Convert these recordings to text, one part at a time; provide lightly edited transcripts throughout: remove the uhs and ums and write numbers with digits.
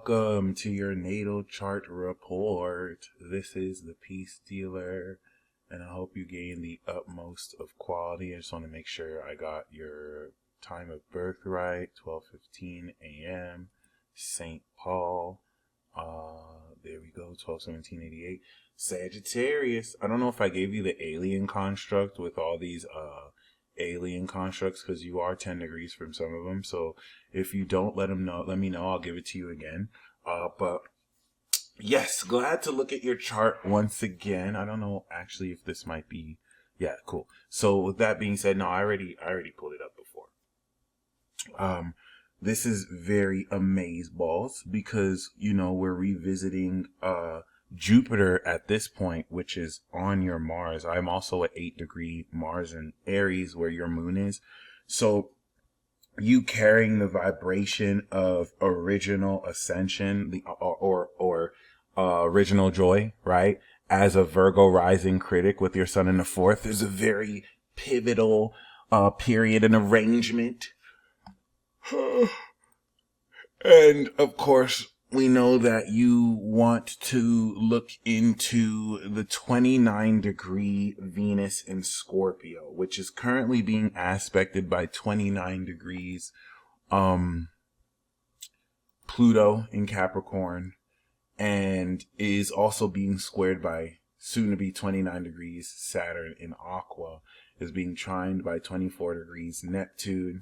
Welcome to your natal chart report. This is the Peace Dealer, and I hope you gain the utmost of quality. I just want to make sure I got your time of birth right. 12:15 a.m. St. Paul. There we go. 12/17/88. Sagittarius. I don't know if I gave you the alien construct with all these alien constructs, because you are 10 degrees from some of them. So if you don't, let me know. I'll give it to you again. But yes, glad to look at your chart once again. I don't know actually if this might be, yeah, cool. So with that being said, no, I already pulled it up before. This is very amazeballs because, we're revisiting Jupiter at this point, which is on your Mars. I'm also at 8-degree Mars in Aries, where your moon is. So you carrying the vibration of original ascension, original joy, right? As a Virgo rising critic with your sun in the fourth, there's a very pivotal period and arrangement. And of course, we know that you want to look into the 29-degree Venus in Scorpio, which is currently being aspected by 29 degrees Pluto in Capricorn, and is also being squared by soon to be 29 degrees Saturn in Aqua, is being trined by 24 degrees Neptune,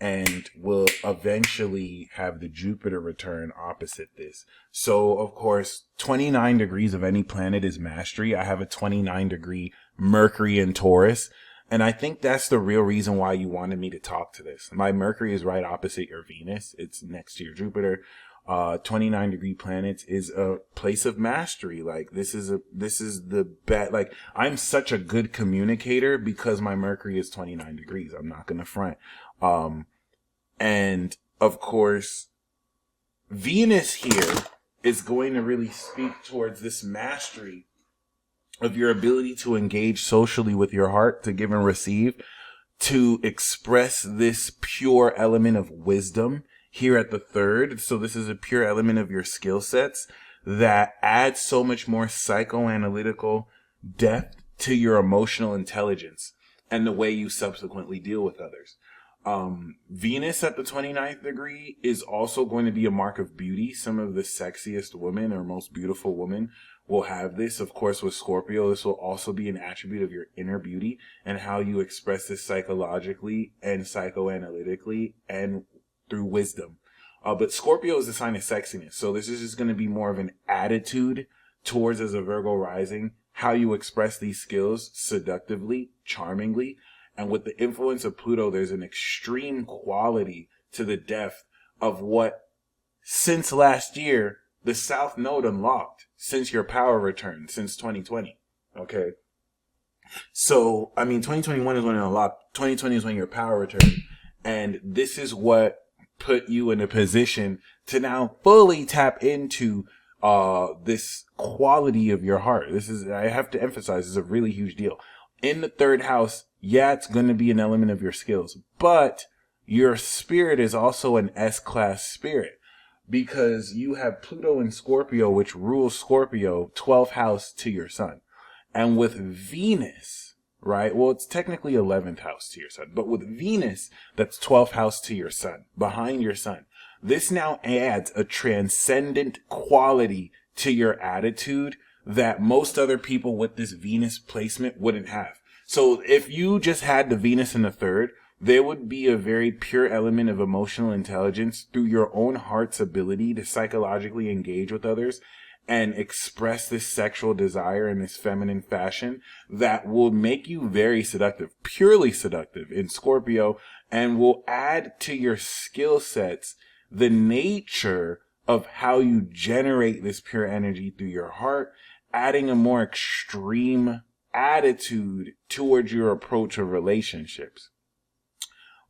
and will eventually have the Jupiter return opposite this. So, of course, 29 degrees of any planet is mastery. I have a 29-degree Mercury in Taurus, and I think that's the real reason why you wanted me to talk to this. My Mercury is right opposite your Venus. It's next to your Jupiter. 29-degree planets is a place of mastery. Like, this is the bet. Like, I'm such a good communicator because my Mercury is 29 degrees. I'm not gonna front. And of course, Venus here is going to really speak towards this mastery of your ability to engage socially with your heart, to give and receive, to express this pure element of wisdom here at the third. So this is a pure element of your skill sets that adds so much more psychoanalytical depth to your emotional intelligence and the way you subsequently deal with others. Venus at the 29th degree is also going to be a mark of beauty. Some of the sexiest women or most beautiful women will have this. Of course, with Scorpio, this will also be an attribute of your inner beauty and how you express this psychologically and psychoanalytically and through wisdom. But Scorpio is the sign of sexiness. So this is just going to be more of an attitude towards, as a Virgo rising, how you express these skills seductively, charmingly. And with the influence of Pluto, there's an extreme quality to the depth of what, since last year, the South Node unlocked, since your power return, since 2020. Okay? So, 2021 is when it unlocked. 2020 is when your power returned. And this is what put you in a position to now fully tap into this quality of your heart. I have to emphasize, this is a really huge deal. In the third house, yeah, it's going to be an element of your skills, but your spirit is also an S-class spirit because you have Pluto in Scorpio, which rules Scorpio, 12th house to your sun. And with Venus, right? Well, it's technically 11th house to your sun, but with Venus, that's 12th house to your sun, behind your sun. This now adds a transcendent quality to your attitude that most other people with this Venus placement wouldn't have. So if you just had the Venus in the third, there would be a very pure element of emotional intelligence through your own heart's ability to psychologically engage with others and express this sexual desire in this feminine fashion that will make you very seductive, purely seductive in Scorpio, and will add to your skill sets the nature of how you generate this pure energy through your heart, adding a more extreme attitude towards your approach of relationships.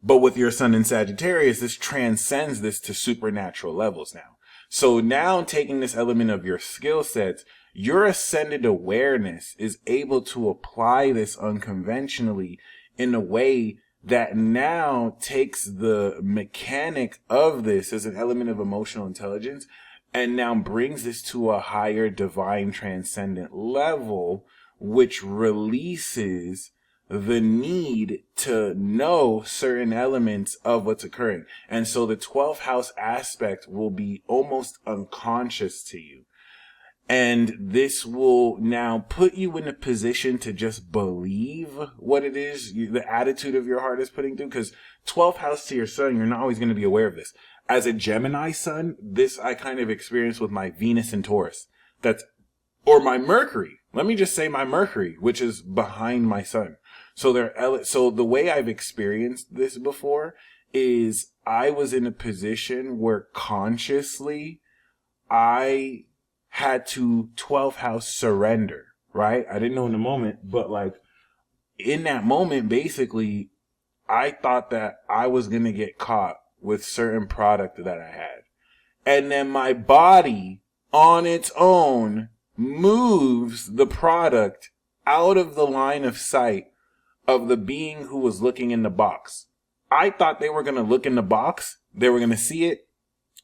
But with your sun in Sagittarius, this transcends this to supernatural levels now. So now taking this element of your skill sets, your ascended awareness is able to apply this unconventionally in a way that now takes the mechanic of this as an element of emotional intelligence and now brings this to a higher divine transcendent level, which releases the need to know certain elements of what's occurring. And so the 12th house aspect will be almost unconscious to you. And this will now put you in a position to just believe what it is, the attitude of your heart is putting through. Because 12th house to your sun, you're not always going to be aware of this. As a Gemini sun, this I kind of experienced with my Venus and Taurus. Or my Mercury. Let me just say my Mercury, which is behind my sun. So the way I've experienced this before is I was in a position where consciously I had to 12th house surrender, right? I didn't know in the moment, but like in that moment, basically, I thought that I was going to get caught with certain product that I had. And then my body on its own moves the product out of the line of sight of the being who was looking in the box. I thought they were going to look in the box, they were going to see it,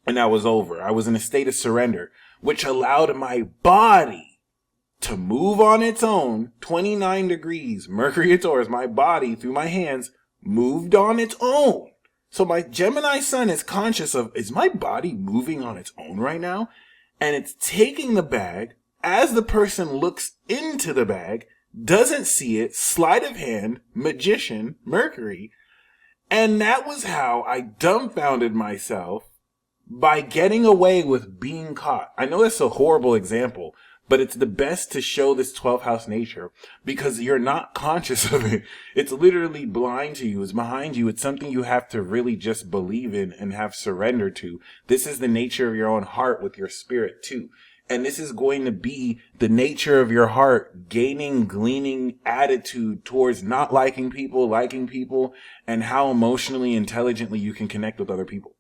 and that was over. I was in a state of surrender, which allowed my body to move on its own 29 degrees, Mercury and Taurus. My body, through my hands, moved on its own. So my Gemini sun is conscious of, is my body moving on its own right now? And it's taking the bag as the person looks into the bag, doesn't see it, sleight of hand, magician, Mercury. And that was how I dumbfounded myself by getting away with being caught. I know that's a horrible example, but it's the best to show this 12th house nature because you're not conscious of it. It's literally blind to you. It's behind you. It's something you have to really just believe in and have surrender to. This is the nature of your own heart with your spirit too. And this is going to be the nature of your heart gleaning attitude towards not liking people, and how emotionally intelligently you can connect with other people.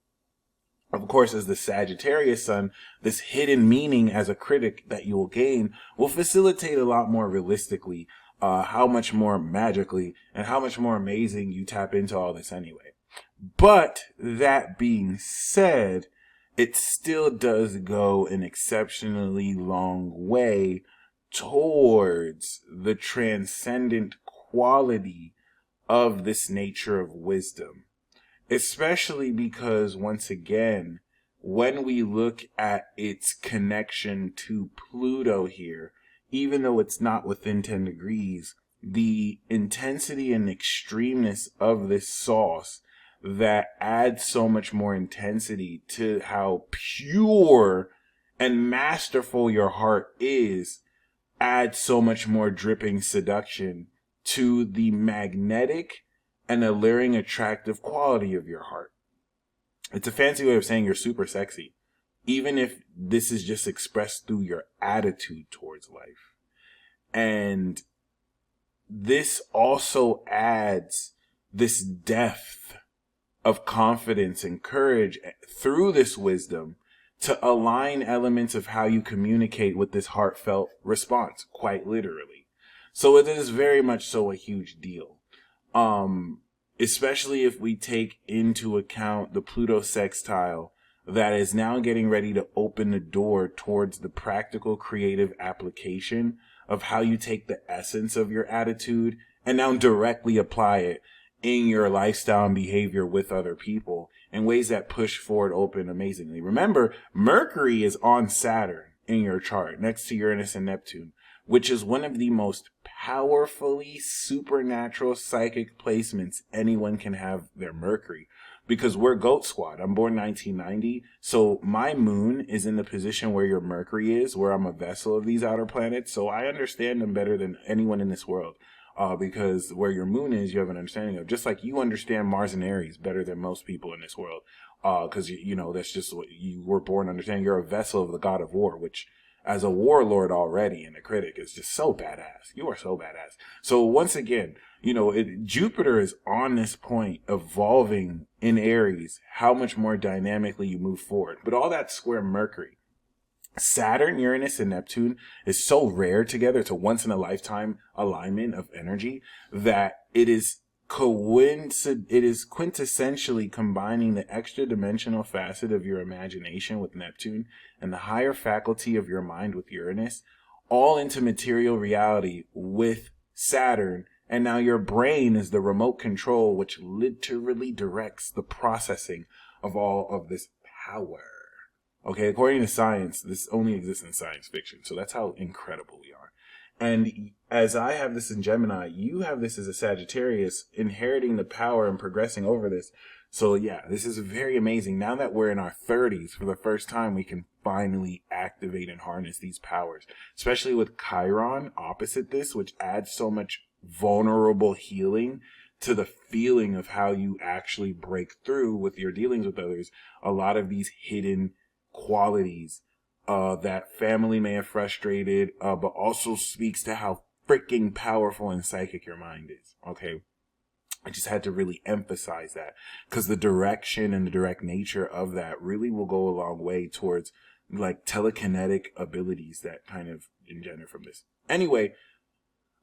Of course, as the Sagittarius sun, this hidden meaning as a critic that you will gain will facilitate a lot more realistically, how much more magically and how much more amazing you tap into all this anyway. But that being said, it still does go an exceptionally long way towards the transcendent quality of this nature of wisdom. Especially because, once again, when we look at its connection to Pluto here, even though it's not within 10 degrees, the intensity and extremeness of this sauce that adds so much more intensity to how pure and masterful your heart is, adds so much more dripping seduction to the magnetic and alluring, attractive quality of your heart. It's a fancy way of saying you're super sexy, even if this is just expressed through your attitude towards life. And this also adds this depth of confidence and courage through this wisdom to align elements of how you communicate with this heartfelt response, quite literally. So it is very much so a huge deal. Especially if we take into account the Pluto sextile that is now getting ready to open the door towards the practical creative application of how you take the essence of your attitude and now directly apply it in your lifestyle and behavior with other people in ways that push forward open amazingly. Remember, Mercury is on Saturn in your chart next to Uranus and Neptune, which is one of the most powerfully supernatural psychic placements anyone can have their Mercury. Because we're Goat Squad. I'm born 1990. So my moon is in the position where your Mercury is, where I'm a vessel of these outer planets. So I understand them better than anyone in this world. Because where your moon is, you have an understanding of. Just like you understand Mars and Aries better than most people in this world. Because, you know, that's just what you were born understanding. You're a vessel of the god of war, which as a warlord already and a critic is just so badass. You are so badass. So once again, you know, Jupiter is on this point evolving in Aries, how much more dynamically you move forward. But all that square Mercury. Saturn, Uranus, and Neptune is so rare together. It's a once in a lifetime alignment of energy that it is it is quintessentially combining the extra dimensional facet of your imagination with Neptune and the higher faculty of your mind with Uranus, all into material reality with Saturn. And now your brain is the remote control, which literally directs the processing of all of this power. Okay, according to science, this only exists in science fiction. So that's how incredible we are. And as I have this in Gemini, you have this as a Sagittarius, inheriting the power and progressing over this. So yeah, this is very amazing. Now that we're in our 30s, for the first time, we can finally activate and harness these powers, especially with Chiron opposite this, which adds so much vulnerable healing to the feeling of how you actually break through with your dealings with others. A lot of these hidden qualities that family may have frustrated, but also speaks to how freaking powerful and psychic your mind is. Okay. I just had to really emphasize that because the direction and the direct nature of that really will go a long way towards like telekinetic abilities that kind of engender from this. Anyway,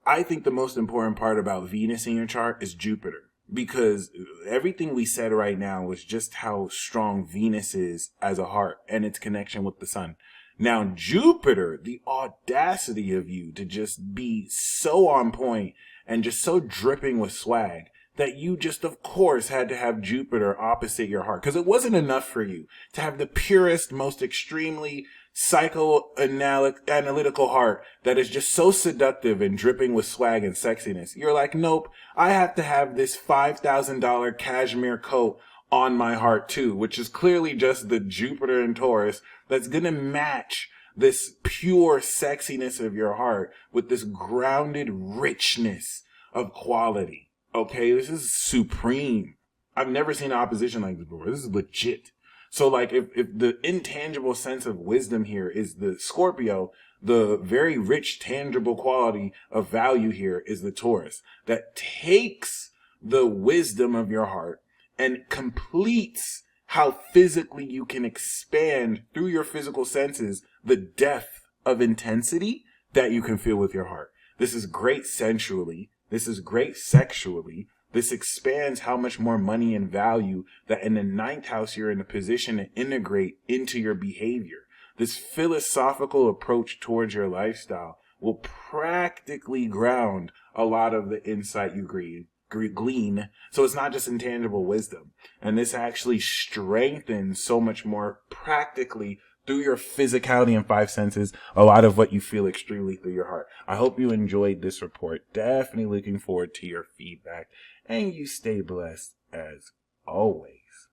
I think the most important part about Venus in your chart is Jupiter, because everything we said right now was just how strong Venus is as a heart and its connection with the sun. Now, Jupiter, the audacity of you to just be so on point and just so dripping with swag that you just, of course, had to have Jupiter opposite your heart. Because it wasn't enough for you to have the purest, most extremely psychoanalytical heart that is just so seductive and dripping with swag and sexiness. You're like, nope, I have to have this $5,000 cashmere coat on my heart too, which is clearly just the Jupiter in Taurus that's going to match this pure sexiness of your heart with this grounded richness of quality. Okay, this is supreme. I've never seen opposition like this before. This is legit. So like if the intangible sense of wisdom here is the Scorpio, the very rich tangible quality of value here is the Taurus that takes the wisdom of your heart and completes how physically you can expand through your physical senses the depth of intensity that you can feel with your heart. This is great sensually. This is great sexually. This expands how much more money and value that in the 9th house you're in a position to integrate into your behavior. This philosophical approach towards your lifestyle will practically ground a lot of the insight you glean. So it's not just intangible wisdom. And this actually strengthens so much more practically through your physicality and 5 senses, a lot of what you feel extremely through your heart. I hope you enjoyed this report. Definitely looking forward to your feedback. And you stay blessed as always.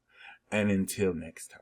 And until next time.